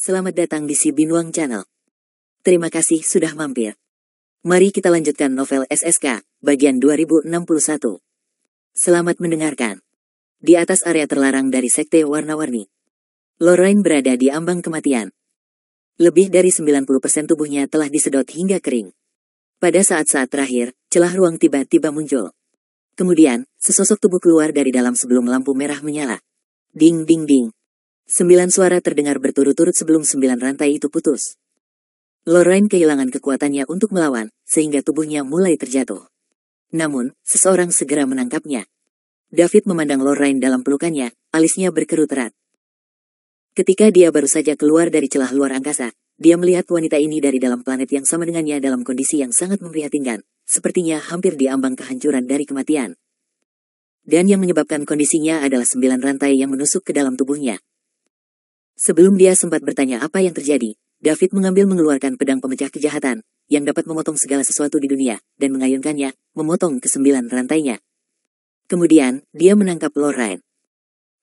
Selamat datang di Si Binuang Channel. Terima kasih sudah mampir. Mari kita lanjutkan novel SSK, bagian 2061. Selamat mendengarkan. Di atas area terlarang dari Sekte Warna-Warni, Lorraine berada di ambang kematian. Lebih dari 90% tubuhnya telah disedot hingga kering. Pada saat-saat terakhir, celah ruang tiba-tiba muncul. Kemudian, sesosok tubuh keluar dari dalam sebelum lampu merah menyala. Ding ding ding. 9 suara terdengar berturut-turut sebelum 9 rantai itu putus. Lorraine kehilangan kekuatannya untuk melawan, sehingga tubuhnya mulai terjatuh. Namun, seseorang segera menangkapnya. David memandang Lorraine dalam pelukannya, alisnya berkerut erat. Ketika dia baru saja keluar dari celah luar angkasa, dia melihat wanita ini dari dalam planet yang sama dengannya dalam kondisi yang sangat memprihatinkan, sepertinya hampir di ambang kehancuran dari kematian. Dan yang menyebabkan kondisinya adalah 9 rantai yang menusuk ke dalam tubuhnya. Sebelum dia sempat bertanya apa yang terjadi, David mengeluarkan pedang pemecah kejahatan, yang dapat memotong segala sesuatu di dunia, dan mengayunkannya, memotong ke-9 rantainya. Kemudian, dia menangkap Lorraine.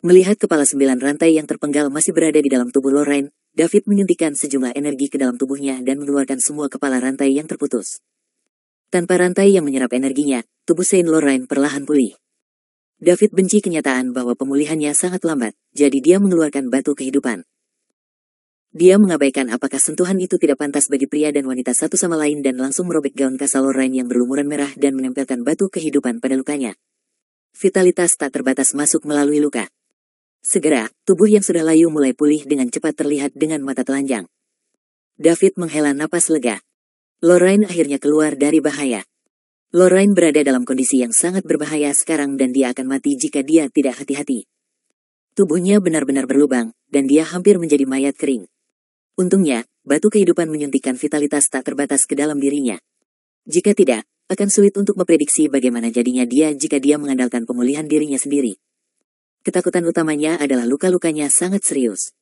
Melihat kepala 9 rantai yang terpenggal masih berada di dalam tubuh Lorraine, David menyuntikkan sejumlah energi ke dalam tubuhnya dan mengeluarkan semua kepala rantai yang terputus. Tanpa rantai yang menyerap energinya, tubuh Saint Lorraine perlahan pulih. David benci kenyataan bahwa pemulihannya sangat lambat, jadi dia mengeluarkan batu kehidupan. Dia mengabaikan apakah sentuhan itu tidak pantas bagi pria dan wanita satu sama lain dan langsung merobek gaun kasar Lorraine yang berlumuran merah dan menempelkan batu kehidupan pada lukanya. Vitalitas tak terbatas masuk melalui luka. Segera, tubuh yang sudah layu mulai pulih dengan cepat terlihat dengan mata telanjang. David menghela napas lega. Lorraine akhirnya keluar dari bahaya. Lorraine berada dalam kondisi yang sangat berbahaya sekarang dan dia akan mati jika dia tidak hati-hati. Tubuhnya benar-benar berlubang, dan dia hampir menjadi mayat kering. Untungnya, batu kehidupan menyuntikkan vitalitas tak terbatas ke dalam dirinya. Jika tidak, akan sulit untuk memprediksi bagaimana jadinya dia jika dia mengandalkan pemulihan dirinya sendiri. Ketakutan utamanya adalah luka-lukanya sangat serius.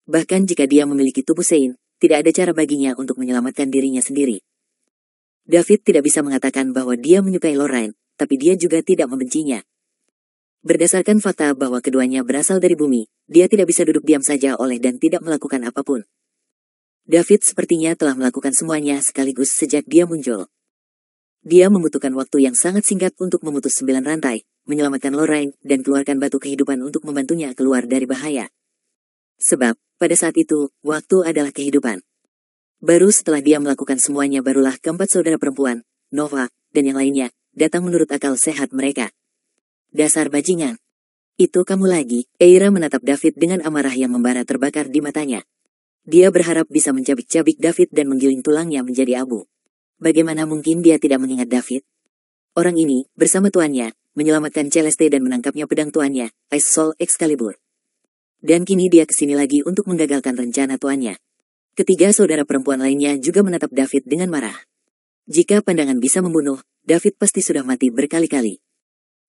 Bahkan jika dia memiliki tubuh Saint, tidak ada cara baginya untuk menyelamatkan dirinya sendiri. David tidak bisa mengatakan bahwa dia menyukai Lorraine, tapi dia juga tidak membencinya. Berdasarkan fakta bahwa keduanya berasal dari bumi, dia tidak bisa duduk diam saja oleh dan tidak melakukan apapun. David sepertinya telah melakukan semuanya sekaligus sejak dia muncul. Dia membutuhkan waktu yang sangat singkat untuk memutus 9 rantai, menyelamatkan Lorraine, dan keluarkan batu kehidupan untuk membantunya keluar dari bahaya. Sebab, pada saat itu, waktu adalah kehidupan. Baru setelah dia melakukan semuanya barulah keempat saudara perempuan, Nova, dan yang lainnya, datang menurut akal sehat mereka. Dasar bajingan. Itu kamu lagi. Eira menatap David dengan amarah yang membara terbakar di matanya. Dia berharap bisa mencabik-cabik David dan menggiling tulangnya menjadi abu. Bagaimana mungkin dia tidak mengingat David? Orang ini, bersama tuannya, menyelamatkan Celeste dan menangkapnya pedang tuannya, Ice Soul Excalibur. Dan kini dia kesini lagi untuk menggagalkan rencana tuannya. Ketiga saudara perempuan lainnya juga menatap David dengan marah. Jika pandangan bisa membunuh, David pasti sudah mati berkali-kali.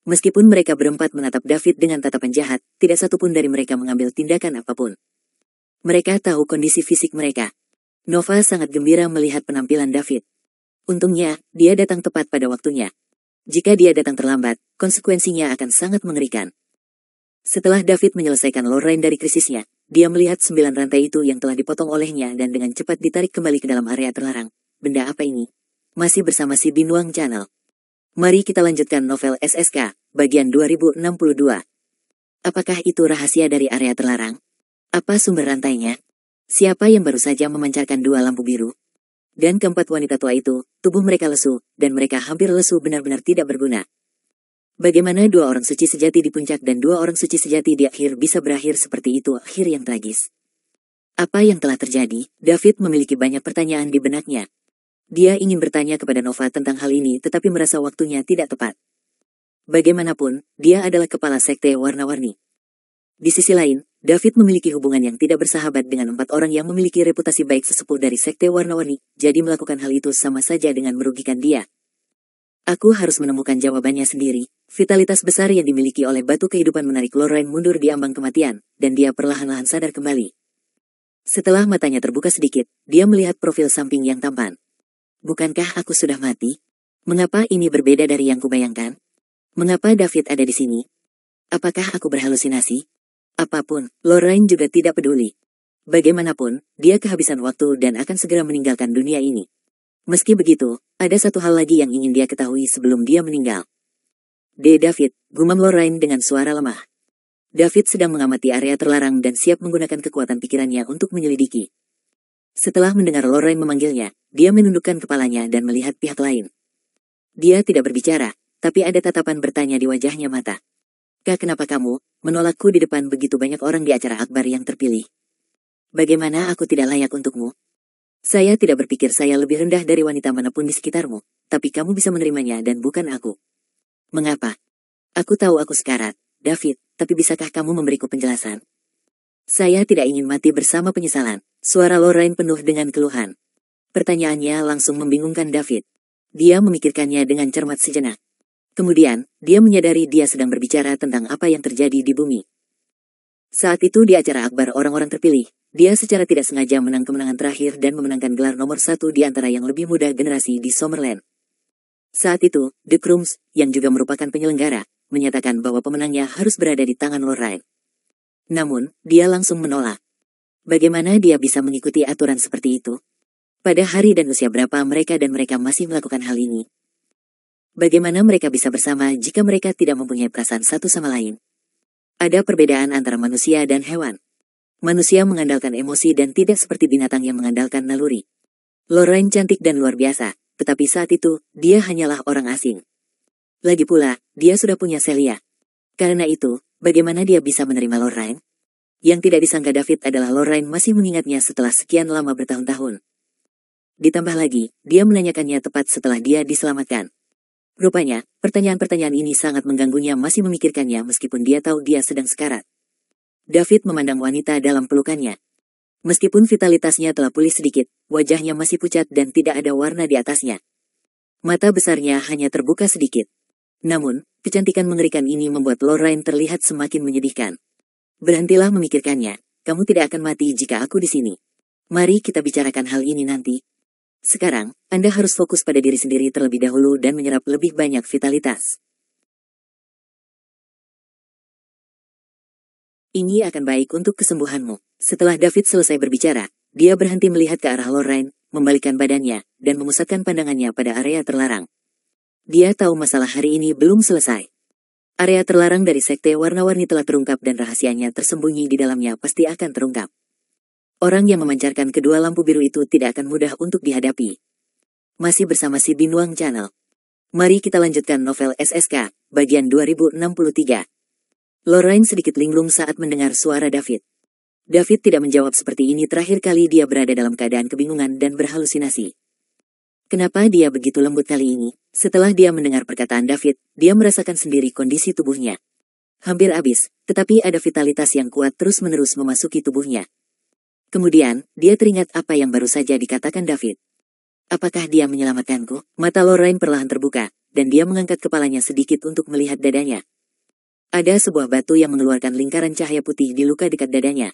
Meskipun mereka berempat menatap David dengan tatapan jahat, tidak satupun dari mereka mengambil tindakan apapun. Mereka tahu kondisi fisik mereka. Nova sangat gembira melihat penampilan David. Untungnya, dia datang tepat pada waktunya. Jika dia datang terlambat, konsekuensinya akan sangat mengerikan. Setelah David menyelesaikan Lorraine dari krisisnya, dia melihat 9 rantai itu yang telah dipotong olehnya dan dengan cepat ditarik kembali ke dalam area terlarang. Benda apa ini? Masih bersama Si Binuang Channel. Mari kita lanjutkan novel SSK, bagian 2062. Apakah itu rahasia dari area terlarang? Apa sumber rantainya? Siapa yang baru saja memancarkan 2 lampu biru? Dan keempat wanita tua itu, tubuh mereka lesu, dan mereka hampir lesu benar-benar tidak berguna. Bagaimana 2 orang suci sejati di puncak dan 2 orang suci sejati di akhir bisa berakhir seperti itu, akhir yang tragis? Apa yang telah terjadi? David memiliki banyak pertanyaan di benaknya. Dia ingin bertanya kepada Nova tentang hal ini tetapi merasa waktunya tidak tepat. Bagaimanapun, dia adalah kepala sekte warna-warni. Di sisi lain, David memiliki hubungan yang tidak bersahabat dengan 4 orang yang memiliki reputasi baik sesepuh dari sekte warna-warni, jadi melakukan hal itu sama saja dengan merugikan dia. Aku harus menemukan jawabannya sendiri. Vitalitas besar yang dimiliki oleh batu kehidupan menarik Lorraine mundur di ambang kematian, dan dia perlahan-lahan sadar kembali. Setelah matanya terbuka sedikit, dia melihat profil samping yang tampan. Bukankah aku sudah mati? Mengapa ini berbeda dari yang kubayangkan? Mengapa David ada di sini? Apakah aku berhalusinasi? Apapun, Lorraine juga tidak peduli. Bagaimanapun, dia kehabisan waktu dan akan segera meninggalkan dunia ini. Meski begitu, ada satu hal lagi yang ingin dia ketahui sebelum dia meninggal. David, gumam Lorraine dengan suara lemah. David sedang mengamati area terlarang dan siap menggunakan kekuatan pikirannya untuk menyelidiki. Setelah mendengar Lorraine memanggilnya, dia menundukkan kepalanya dan melihat pihak lain. Dia tidak berbicara, tapi ada tatapan bertanya di wajahnya mata. Kak, kenapa kamu menolakku di depan begitu banyak orang di acara akbar yang terpilih? Bagaimana aku tidak layak untukmu? Saya tidak berpikir saya lebih rendah dari wanita manapun di sekitarmu, tapi kamu bisa menerimanya dan bukan aku. Mengapa? Aku tahu aku sekarat, David, tapi bisakah kamu memberiku penjelasan? Saya tidak ingin mati bersama penyesalan. Suara Lorraine penuh dengan keluhan. Pertanyaannya langsung membingungkan David. Dia memikirkannya dengan cermat sejenak. Kemudian, dia menyadari dia sedang berbicara tentang apa yang terjadi di bumi. Saat itu di acara akbar orang-orang terpilih, dia secara tidak sengaja menang kemenangan terakhir dan memenangkan gelar nomor 1 di antara yang lebih muda generasi di Summerland. Saat itu, The Crumbs, yang juga merupakan penyelenggara, menyatakan bahwa pemenangnya harus berada di tangan Lorraine. Namun, dia langsung menolak. Bagaimana dia bisa mengikuti aturan seperti itu? Pada hari dan usia berapa mereka masih melakukan hal ini? Bagaimana mereka bisa bersama jika mereka tidak mempunyai perasaan satu sama lain? Ada perbedaan antara manusia dan hewan. Manusia mengandalkan emosi dan tidak seperti binatang yang mengandalkan naluri. Lorraine cantik dan luar biasa, tetapi saat itu, dia hanyalah orang asing. Lagi pula, dia sudah punya Celia. Karena itu, bagaimana dia bisa menerima Lorraine? Yang tidak disangka David adalah Lorraine masih mengingatnya setelah sekian lama bertahun-tahun. Ditambah lagi, dia menanyakannya tepat setelah dia diselamatkan. Rupanya, pertanyaan-pertanyaan ini sangat mengganggunya masih memikirkannya meskipun dia tahu dia sedang sekarat. David memandang wanita dalam pelukannya. Meskipun vitalitasnya telah pulih sedikit, wajahnya masih pucat dan tidak ada warna di atasnya. Mata besarnya hanya terbuka sedikit. Namun, kecantikan mengerikan ini membuat Lorraine terlihat semakin menyedihkan. Berhentilah memikirkannya, kamu tidak akan mati jika aku di sini. Mari kita bicarakan hal ini nanti. Sekarang, Anda harus fokus pada diri sendiri terlebih dahulu dan menyerap lebih banyak vitalitas. Ini akan baik untuk kesembuhanmu. Setelah David selesai berbicara, dia berhenti melihat ke arah Lorraine, membalikkan badannya, dan memusatkan pandangannya pada area terlarang. Dia tahu masalah hari ini belum selesai. Area terlarang dari sekte warna-warni telah terungkap dan rahasianya tersembunyi di dalamnya pasti akan terungkap. Orang yang memancarkan kedua lampu biru itu tidak akan mudah untuk dihadapi. Masih bersama si Binuang Channel. Mari kita lanjutkan novel SSK, bagian 2063. Lorraine sedikit linglung saat mendengar suara David. David tidak menjawab seperti ini terakhir kali dia berada dalam keadaan kebingungan dan berhalusinasi. Kenapa dia begitu lembut kali ini? Setelah dia mendengar perkataan David, dia merasakan sendiri kondisi tubuhnya. Hampir habis, tetapi ada vitalitas yang kuat terus-menerus memasuki tubuhnya. Kemudian, dia teringat apa yang baru saja dikatakan David. Apakah dia menyelamatkanku? Mata Lorraine perlahan terbuka, dan dia mengangkat kepalanya sedikit untuk melihat dadanya. Ada sebuah batu yang mengeluarkan lingkaran cahaya putih di luka dekat dadanya.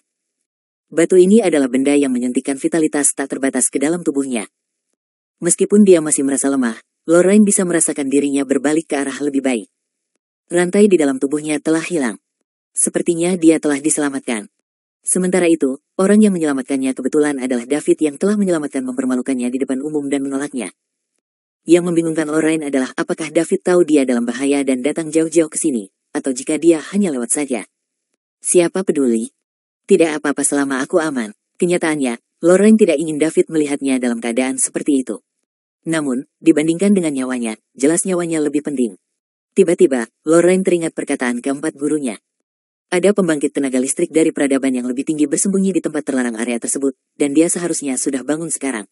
Batu ini adalah benda yang menyuntikkan vitalitas tak terbatas ke dalam tubuhnya. Meskipun dia masih merasa lemah, Lorraine bisa merasakan dirinya berbalik ke arah lebih baik. Rantai di dalam tubuhnya telah hilang. Sepertinya dia telah diselamatkan. Sementara itu, orang yang menyelamatkannya kebetulan adalah David yang telah menyelamatkan mempermalukannya di depan umum dan menolaknya. Yang membingungkan Lorraine adalah apakah David tahu dia dalam bahaya dan datang jauh-jauh ke sini, atau jika dia hanya lewat saja. Siapa peduli? Tidak apa-apa selama aku aman. Kenyataannya, Lorraine tidak ingin David melihatnya dalam keadaan seperti itu. Namun, dibandingkan dengan nyawanya, jelas nyawanya lebih penting. Tiba-tiba, Lorraine teringat perkataan keempat gurunya. Ada pembangkit tenaga listrik dari peradaban yang lebih tinggi bersembunyi di tempat terlarang area tersebut, dan dia seharusnya sudah bangun sekarang.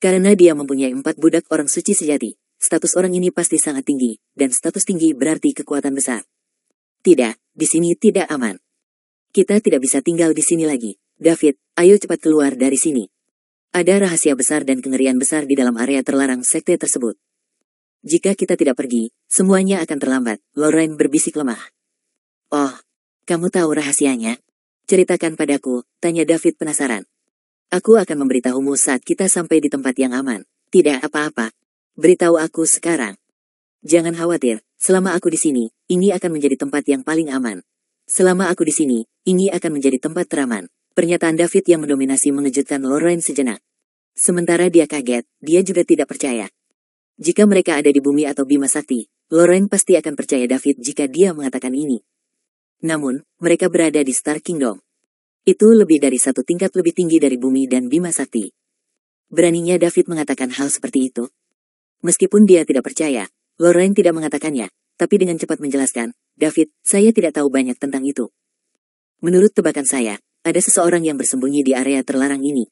Karena dia mempunyai 4 budak orang suci sejati, status orang ini pasti sangat tinggi, dan status tinggi berarti kekuatan besar. Tidak, di sini tidak aman. Kita tidak bisa tinggal di sini lagi. David, ayo cepat keluar dari sini. Ada rahasia besar dan kengerian besar di dalam area terlarang sekte tersebut. Jika kita tidak pergi, semuanya akan terlambat, Lorraine berbisik lemah. Oh, kamu tahu rahasianya? Ceritakan padaku, tanya David penasaran. Aku akan memberitahumu saat kita sampai di tempat yang aman. Tidak apa-apa. Beritahu aku sekarang. Jangan khawatir, selama aku di sini, ini akan menjadi tempat yang paling aman. Selama aku di sini, ini akan menjadi tempat teraman. Pernyataan David yang mendominasi mengejutkan Lorraine sejenak. Sementara dia kaget, dia juga tidak percaya. Jika mereka ada di bumi atau Bima Sakti, Lorraine pasti akan percaya David jika dia mengatakan ini. Namun, mereka berada di Star Kingdom. Itu lebih dari satu tingkat lebih tinggi dari bumi dan Bima Sakti. Beraninya David mengatakan hal seperti itu. Meskipun dia tidak percaya, Lorraine tidak mengatakannya, tapi dengan cepat menjelaskan, David, saya tidak tahu banyak tentang itu. Menurut tebakan saya, ada seseorang yang bersembunyi di area terlarang ini.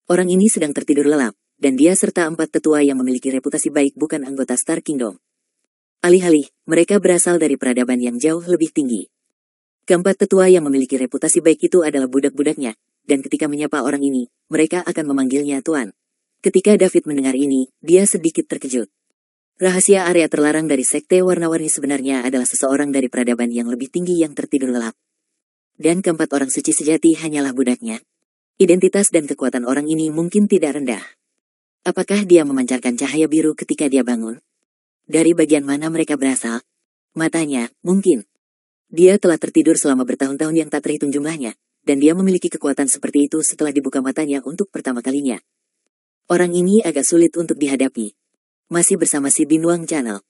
Orang ini sedang tertidur lelap, dan dia serta 4 tetua yang memiliki reputasi baik bukan anggota Star Kingdom. Alih-alih, mereka berasal dari peradaban yang jauh lebih tinggi. Keempat tetua yang memiliki reputasi baik itu adalah budak-budaknya, dan ketika menyapa orang ini, mereka akan memanggilnya Tuan. Ketika David mendengar ini, dia sedikit terkejut. Rahasia area terlarang dari Sekte Warna-Warni sebenarnya adalah seseorang dari peradaban yang lebih tinggi yang tertidur lelap. Dan keempat orang suci sejati hanyalah budaknya. Identitas dan kekuatan orang ini mungkin tidak rendah. Apakah dia memancarkan cahaya biru ketika dia bangun? Dari bagian mana mereka berasal? Matanya, mungkin. Dia telah tertidur selama bertahun-tahun yang tak terhitung jumlahnya, dan dia memiliki kekuatan seperti itu setelah dibuka matanya untuk pertama kalinya. Orang ini agak sulit untuk dihadapi. Masih bersama si Binuang Channel.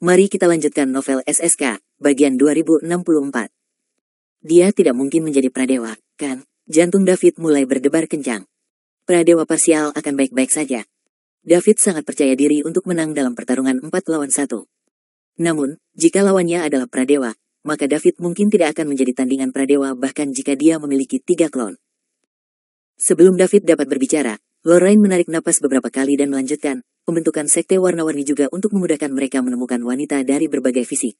Mari kita lanjutkan novel SSK, bagian 2064. Dia tidak mungkin menjadi pradewa, kan? Jantung David mulai berdebar kencang. Pradewa parsial akan baik-baik saja. David sangat percaya diri untuk menang dalam pertarungan 4 lawan 1. Namun, jika lawannya adalah pradewa, maka David mungkin tidak akan menjadi tandingan pradewa bahkan jika dia memiliki 3 klon. Sebelum David dapat berbicara, Lorraine menarik napas beberapa kali dan melanjutkan, pembentukan sekte warna-warni juga untuk memudahkan mereka menemukan wanita dari berbagai fisik.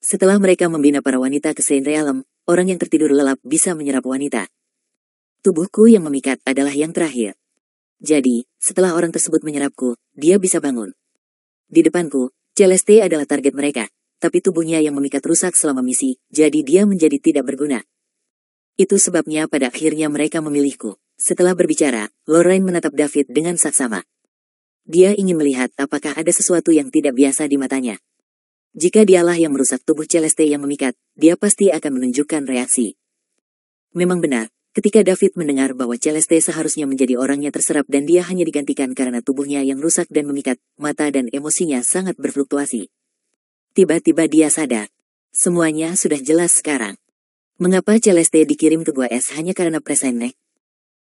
Setelah mereka membina para wanita ke Saint Realm, orang yang tertidur lelap bisa menyerap wanita. Tubuhku yang memikat adalah yang terakhir. Jadi, setelah orang tersebut menyerapku, dia bisa bangun. Di depanku, Celeste adalah target mereka, tapi tubuhnya yang memikat rusak selama misi, jadi dia menjadi tidak berguna. Itu sebabnya pada akhirnya mereka memilihku. Setelah berbicara, Lorraine menatap David dengan saksama. Dia ingin melihat apakah ada sesuatu yang tidak biasa di matanya. Jika dialah yang merusak tubuh Celeste yang memikat, dia pasti akan menunjukkan reaksi. Memang benar, ketika David mendengar bahwa Celeste seharusnya menjadi orangnya terserap dan dia hanya digantikan karena tubuhnya yang rusak dan memikat, mata dan emosinya sangat berfluktuasi. Tiba-tiba dia sadar. Semuanya sudah jelas sekarang. Mengapa Celeste dikirim ke Gua Es hanya karena Presenek?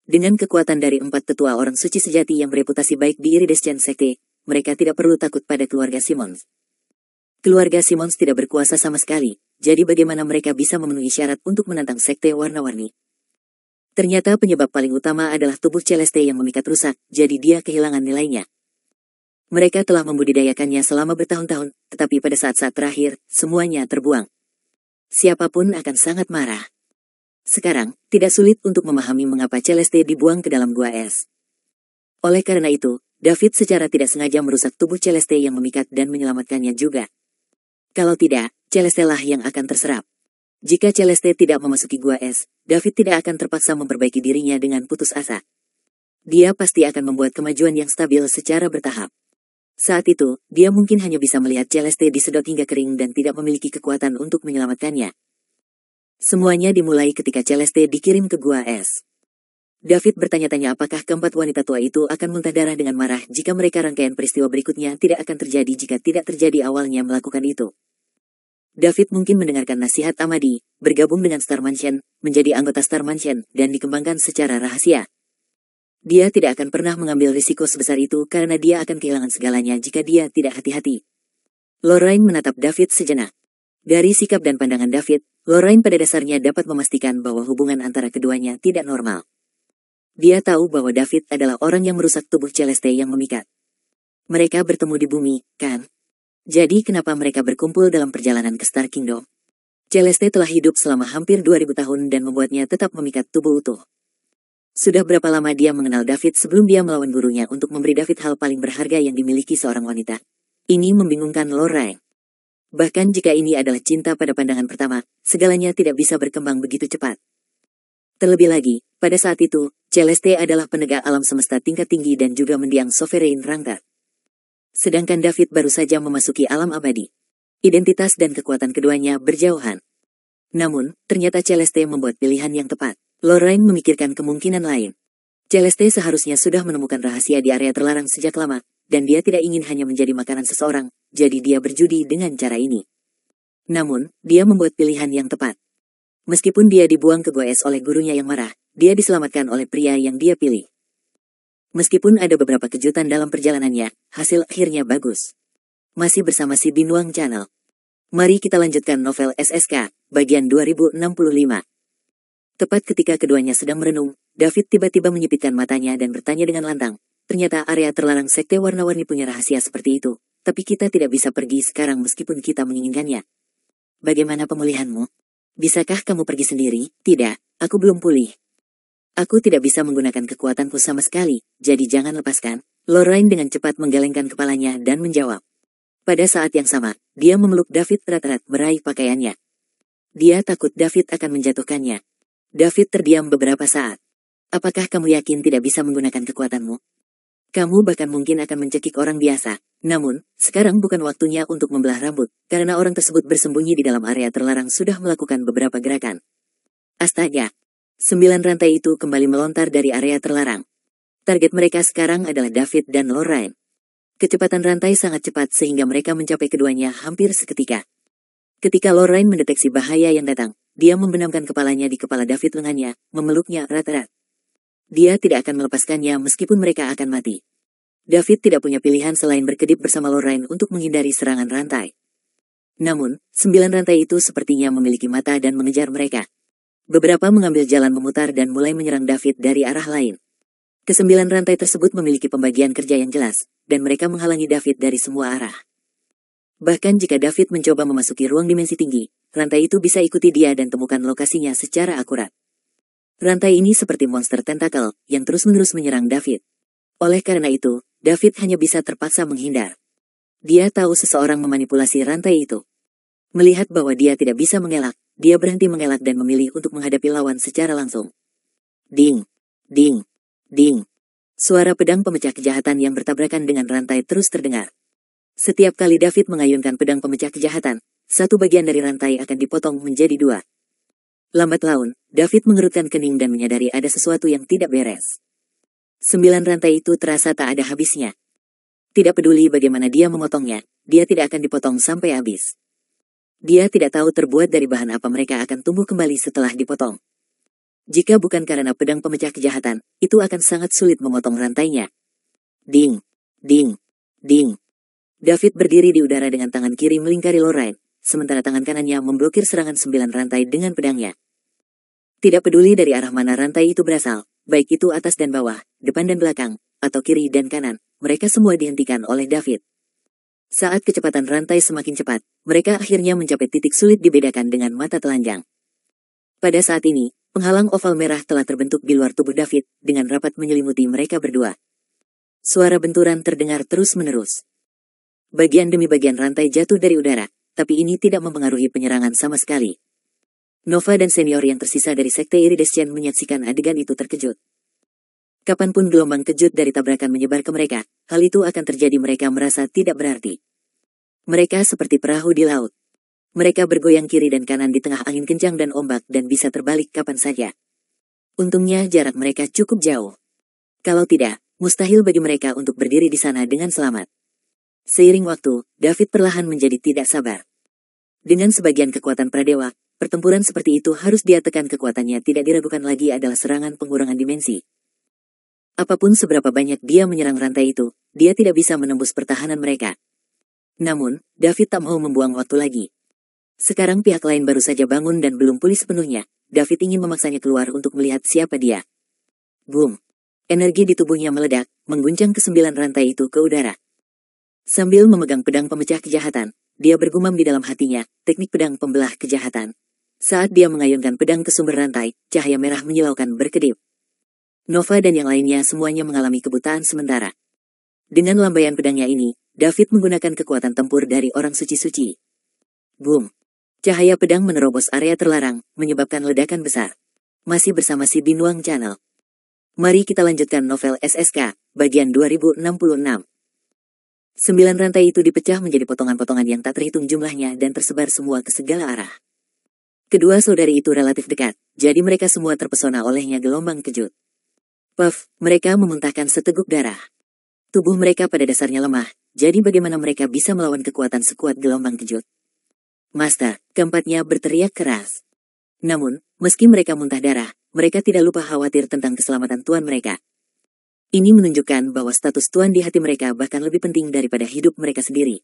Dengan kekuatan dari 4 tetua orang suci sejati yang bereputasi baik di Iridescent Sekte, mereka tidak perlu takut pada keluarga Simmons. Keluarga Simmons tidak berkuasa sama sekali, jadi bagaimana mereka bisa memenuhi syarat untuk menantang sekte warna-warni? Ternyata penyebab paling utama adalah tubuh Celeste yang memikat rusak, jadi dia kehilangan nilainya. Mereka telah membudidayakannya selama bertahun-tahun, tetapi pada saat-saat terakhir, semuanya terbuang. Siapapun akan sangat marah. Sekarang, tidak sulit untuk memahami mengapa Celeste dibuang ke dalam Gua Es. Oleh karena itu, David secara tidak sengaja merusak tubuh Celeste yang memikat dan menyelamatkannya juga. Kalau tidak, Celeste lah yang akan terserap. Jika Celeste tidak memasuki Gua Es, David tidak akan terpaksa memperbaiki dirinya dengan putus asa. Dia pasti akan membuat kemajuan yang stabil secara bertahap. Saat itu, dia mungkin hanya bisa melihat Celeste disedot hingga kering dan tidak memiliki kekuatan untuk menyelamatkannya. Semuanya dimulai ketika Celeste dikirim ke Gua Es. David bertanya-tanya apakah keempat wanita tua itu akan muntah darah dengan marah jika mereka rangkaian peristiwa berikutnya tidak akan terjadi jika tidak terjadi awalnya melakukan itu. David mungkin mendengarkan nasihat Amadi, bergabung dengan Star Mansion, menjadi anggota Star Mansion, dan dikembangkan secara rahasia. Dia tidak akan pernah mengambil risiko sebesar itu karena dia akan kehilangan segalanya jika dia tidak hati-hati. Lorraine menatap David sejenak. Dari sikap dan pandangan David, Lorraine pada dasarnya dapat memastikan bahwa hubungan antara keduanya tidak normal. Dia tahu bahwa David adalah orang yang merusak tubuh Celeste yang memikat. Mereka bertemu di bumi, kan? Jadi kenapa mereka berkumpul dalam perjalanan ke Star Kingdom? Celeste telah hidup selama hampir 2000 tahun dan membuatnya tetap memikat tubuh utuh. Sudah berapa lama dia mengenal David sebelum dia melawan gurunya untuk memberi David hal paling berharga yang dimiliki seorang wanita? Ini membingungkan Lorraine. Bahkan jika ini adalah cinta pada pandangan pertama, segalanya tidak bisa berkembang begitu cepat. Terlebih lagi, pada saat itu, Celeste adalah penegak alam semesta tingkat tinggi dan juga mendiang Sovereign Rangga. Sedangkan David baru saja memasuki alam abadi. Identitas dan kekuatan keduanya berjauhan. Namun, ternyata Celeste membuat pilihan yang tepat. Lorraine memikirkan kemungkinan lain. Celeste seharusnya sudah menemukan rahasia di area terlarang sejak lama, dan dia tidak ingin hanya menjadi makanan seseorang, jadi dia berjudi dengan cara ini. Namun, dia membuat pilihan yang tepat. Meskipun dia dibuang ke goes oleh gurunya yang marah, dia diselamatkan oleh pria yang dia pilih. Meskipun ada beberapa kejutan dalam perjalanannya, hasil akhirnya bagus. Masih bersama si Binuang Channel. Mari kita lanjutkan novel SSK, bagian 2065. Tepat ketika keduanya sedang merenung, David tiba-tiba menyipitkan matanya dan bertanya dengan lantang. Ternyata area terlarang sekte warna-warni punya rahasia seperti itu, tapi kita tidak bisa pergi sekarang meskipun kita menginginkannya. Bagaimana pemulihanmu? Bisakah kamu pergi sendiri? Tidak, aku belum pulih. Aku tidak bisa menggunakan kekuatanku sama sekali, jadi jangan lepaskan. Lorraine dengan cepat menggelengkan kepalanya dan menjawab. Pada saat yang sama, dia memeluk David erat-erat meraih pakaiannya. Dia takut David akan menjatuhkannya. David terdiam beberapa saat. Apakah kamu yakin tidak bisa menggunakan kekuatanmu? Kamu bahkan mungkin akan mencekik orang biasa. Namun, sekarang bukan waktunya untuk membelah rambut, karena orang tersebut bersembunyi di dalam area terlarang sudah melakukan beberapa gerakan. Astaga! 9 rantai itu kembali melontar dari area terlarang. Target mereka sekarang adalah David dan Lorraine. Kecepatan rantai sangat cepat sehingga mereka mencapai keduanya hampir seketika. Ketika Lorraine mendeteksi bahaya yang datang, dia membenamkan kepalanya di kepala David lengannya, memeluknya erat-erat. Dia tidak akan melepaskannya meskipun mereka akan mati. David tidak punya pilihan selain berkedip bersama Lorraine untuk menghindari serangan rantai. Namun, 9 rantai itu sepertinya memiliki mata dan mengejar mereka. Beberapa mengambil jalan memutar dan mulai menyerang David dari arah lain. Kesembilan rantai tersebut memiliki pembagian kerja yang jelas, dan mereka menghalangi David dari semua arah. Bahkan jika David mencoba memasuki ruang dimensi tinggi, rantai itu bisa ikuti dia dan temukan lokasinya secara akurat. Rantai ini seperti monster tentakel yang terus-menerus menyerang David. Oleh karena itu, David hanya bisa terpaksa menghindar. Dia tahu seseorang memanipulasi rantai itu. Melihat bahwa dia tidak bisa mengelak, dia berhenti mengelak dan memilih untuk menghadapi lawan secara langsung. Ding, ding, ding. Suara pedang pemecah kejahatan yang bertabrakan dengan rantai terus terdengar. Setiap kali David mengayunkan pedang pemecah kejahatan, satu bagian dari rantai akan dipotong menjadi 2. Lambat laun, David mengerutkan kening dan menyadari ada sesuatu yang tidak beres. 9 rantai itu terasa tak ada habisnya. Tidak peduli bagaimana dia memotongnya, dia tidak akan dipotong sampai habis. Dia tidak tahu terbuat dari bahan apa mereka akan tumbuh kembali setelah dipotong. Jika bukan karena pedang pemecah kejahatan, itu akan sangat sulit memotong rantainya. Ding, ding, ding. David berdiri di udara dengan tangan kiri melingkari Lorraine, sementara tangan kanannya memblokir serangan 9 rantai dengan pedangnya. Tidak peduli dari arah mana rantai itu berasal, baik itu atas dan bawah, depan dan belakang, atau kiri dan kanan, mereka semua dihentikan oleh David. Saat kecepatan rantai semakin cepat, mereka akhirnya mencapai titik sulit dibedakan dengan mata telanjang. Pada saat ini, penghalang oval merah telah terbentuk di luar tubuh David, dengan rapat menyelimuti mereka berdua. Suara benturan terdengar terus-menerus. Bagian demi bagian rantai jatuh dari udara, tapi ini tidak mempengaruhi penyerangan sama sekali. Nova dan senior yang tersisa dari Sekte Iridescent menyaksikan adegan itu terkejut. Kapanpun gelombang kejut dari tabrakan menyebar ke mereka, hal itu akan terjadi mereka merasa tidak berarti. Mereka seperti perahu di laut. Mereka bergoyang kiri dan kanan di tengah angin kencang dan ombak dan bisa terbalik kapan saja. Untungnya jarak mereka cukup jauh. Kalau tidak, mustahil bagi mereka untuk berdiri di sana dengan selamat. Seiring waktu, David perlahan menjadi tidak sabar. Dengan sebagian kekuatan pradewa, pertempuran seperti itu harus dia tekan kekuatannya tidak diragukan lagi adalah serangan pengurangan dimensi. Apapun seberapa banyak dia menyerang rantai itu, dia tidak bisa menembus pertahanan mereka. Namun, David tak mau membuang waktu lagi. Sekarang pihak lain baru saja bangun dan belum pulih sepenuhnya. David ingin memaksanya keluar untuk melihat siapa dia. Boom! Energi di tubuhnya meledak, mengguncang ke 9 rantai itu ke udara. Sambil memegang pedang pemecah kejahatan, dia bergumam di dalam hatinya, teknik pedang pembelah kejahatan. Saat dia mengayunkan pedang ke sumber rantai, cahaya merah menyilaukan berkedip. Nova dan yang lainnya semuanya mengalami kebutaan sementara. Dengan lambaian pedangnya ini, David menggunakan kekuatan tempur dari orang suci-suci. Boom! Cahaya pedang menerobos area terlarang, menyebabkan ledakan besar. Masih bersama si Binuang Channel. Mari kita lanjutkan novel SSK, bagian 2066. 9 rantai itu dipecah menjadi potongan-potongan yang tak terhitung jumlahnya dan tersebar semua ke segala arah. Kedua saudari itu relatif dekat, jadi mereka semua terpesona olehnya gelombang kejut. Puff, mereka memuntahkan seteguk darah. Tubuh mereka pada dasarnya lemah, jadi bagaimana mereka bisa melawan kekuatan sekuat gelombang kejut? Master, keempatnya berteriak keras. Namun, meski mereka muntah darah, mereka tidak lupa khawatir tentang keselamatan tuan mereka. Ini menunjukkan bahwa status tuan di hati mereka bahkan lebih penting daripada hidup mereka sendiri.